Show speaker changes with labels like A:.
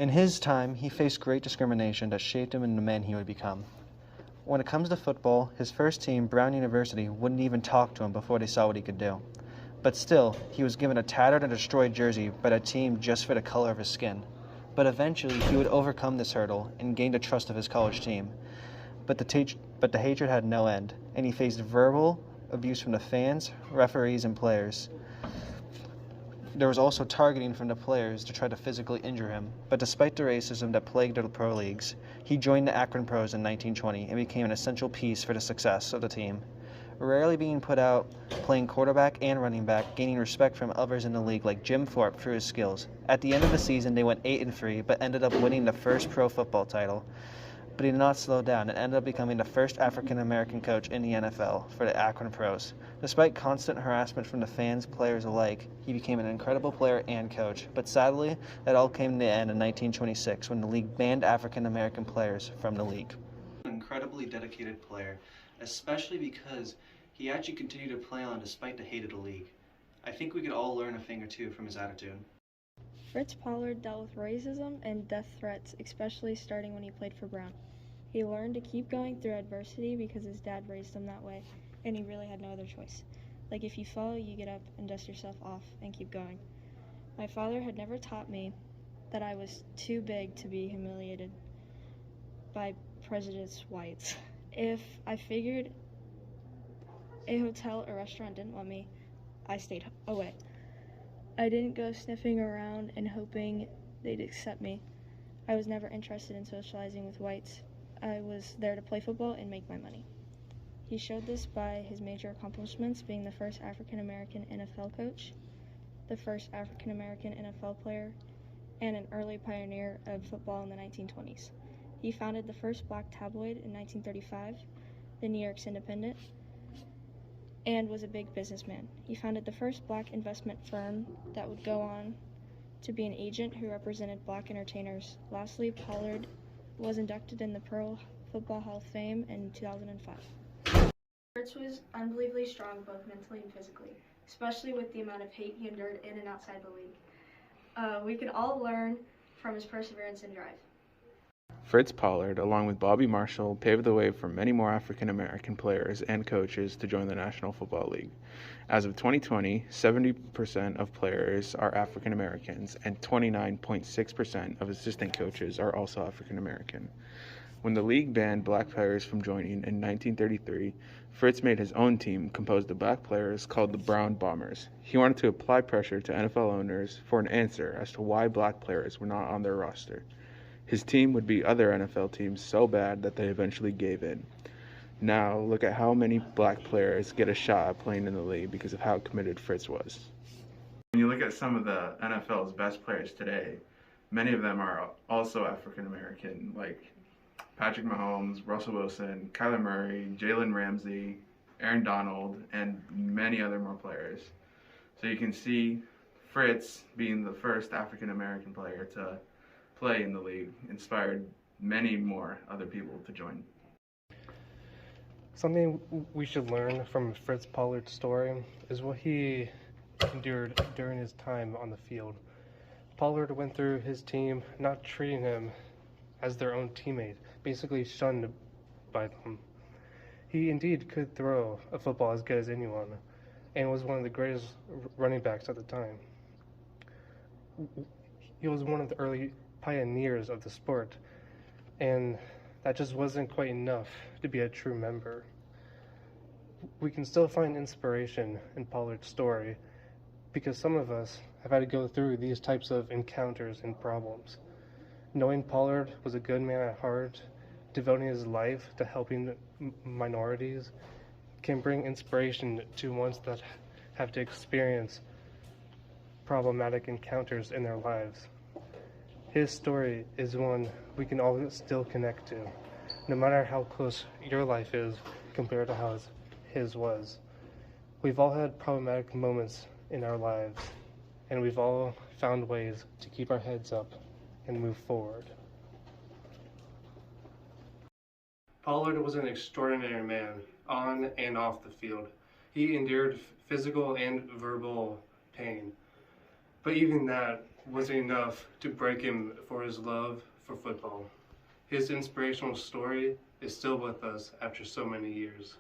A: In his time, he faced great discrimination that shaped him into the man he would become. When it comes to football, his first team, Brown University, wouldn't even talk to him before they saw what he could do. But still, he was given a tattered and destroyed jersey by the team just for the color of his skin. But eventually, he would overcome this hurdle and gain the trust of his college team. But the hatred had no end, and he faced verbal abuse from the fans, referees, and players. There was also targeting from the players to try to physically injure him, but despite the racism that plagued the pro leagues, he joined the Akron Pros in 1920 and became an essential piece for the success of the team. Rarely being put out, playing quarterback and running back, gaining respect from others in the league like Jim Thorpe for his skills. At the end of the season, they went 8-3, but ended up winning the first pro football title. But he did not slow down and ended up becoming the first African-American coach in the NFL for the Akron Pros. Despite constant harassment from the fans, players alike, he became an incredible player and coach. But sadly, that all came to an end in 1926 when the league banned African-American players from the league. An incredibly dedicated player, especially because he actually continued to play on despite the hate of the league. I think we could all learn a thing or two from his attitude.
B: Fritz Pollard dealt with racism and death threats, especially starting when he played for Brown. He learned to keep going through adversity because his dad raised him that way, and he really had no other choice. Like if you fall, you get up and dust yourself off and keep going. My father had never taught me that I was too big to be humiliated by prejudiced whites. If I figured a hotel or restaurant didn't want me, I stayed away. I didn't go sniffing around and hoping they'd accept me. I was never interested in socializing with whites. I was there to play football and make my money. He showed this by his major accomplishments, being the first African-American NFL coach, the first African-American NFL player, and an early pioneer of football in the 1920s. He founded the first black tabloid in 1935, the New York's Independent, and was a big businessman. He founded the first black investment firm that would go on to be an agent who represented black entertainers. Lastly, Pollard was inducted in the Pro Football Hall of Fame in 2005. Fritz was unbelievably strong both mentally and physically, especially with the amount of hate he endured in and outside the league. We can all learn from his perseverance and drive.
C: Fritz Pollard, along with Bobby Marshall, paved the way for many more African-American players and coaches to join the National Football League. As of 2020, 70% of players are African-Americans, and 29.6% of assistant coaches are also African-American. When the league banned black players from joining in 1933, Fritz made his own team composed of black players called the Brown Bombers. He wanted to apply pressure to NFL owners for an answer as to why black players were not on their roster. His team would beat other NFL teams so bad that they eventually gave in. Now, look at how many black players get a shot at playing in the league because of how committed Fritz was. When you look at some of the NFL's best players today, many of them are also African American, like Patrick Mahomes, Russell Wilson, Kyler Murray, Jalen Ramsey, Aaron Donald, and many other more players. So you can see Fritz being the first African American player to play in the league inspired many more other people to join.
D: Something we should learn from Fritz Pollard's story is what he endured during his time on the field. Pollard went through his team not treating him as their own teammate, basically shunned by them. He indeed could throw a football as good as anyone, and was one of the greatest running backs at the time. He was one of the early pioneers of the sport, and that just wasn't quite enough to be a true member. We can still find inspiration in Pollard's story because some of us have had to go through these types of encounters and problems. Knowing Pollard was a good man at heart, devoting his life to helping minorities, can bring inspiration to ones that have to experience problematic encounters in their lives. His story is one we can all still connect to, no matter how close your life is compared to how his was. We've all had problematic moments in our lives, and we've all found ways to keep our heads up and move forward. Pollard was an extraordinary man, on and off the field. He endured physical and verbal pain, but even that wasn't enough to break him for his love for football. His inspirational story is still with us after so many years.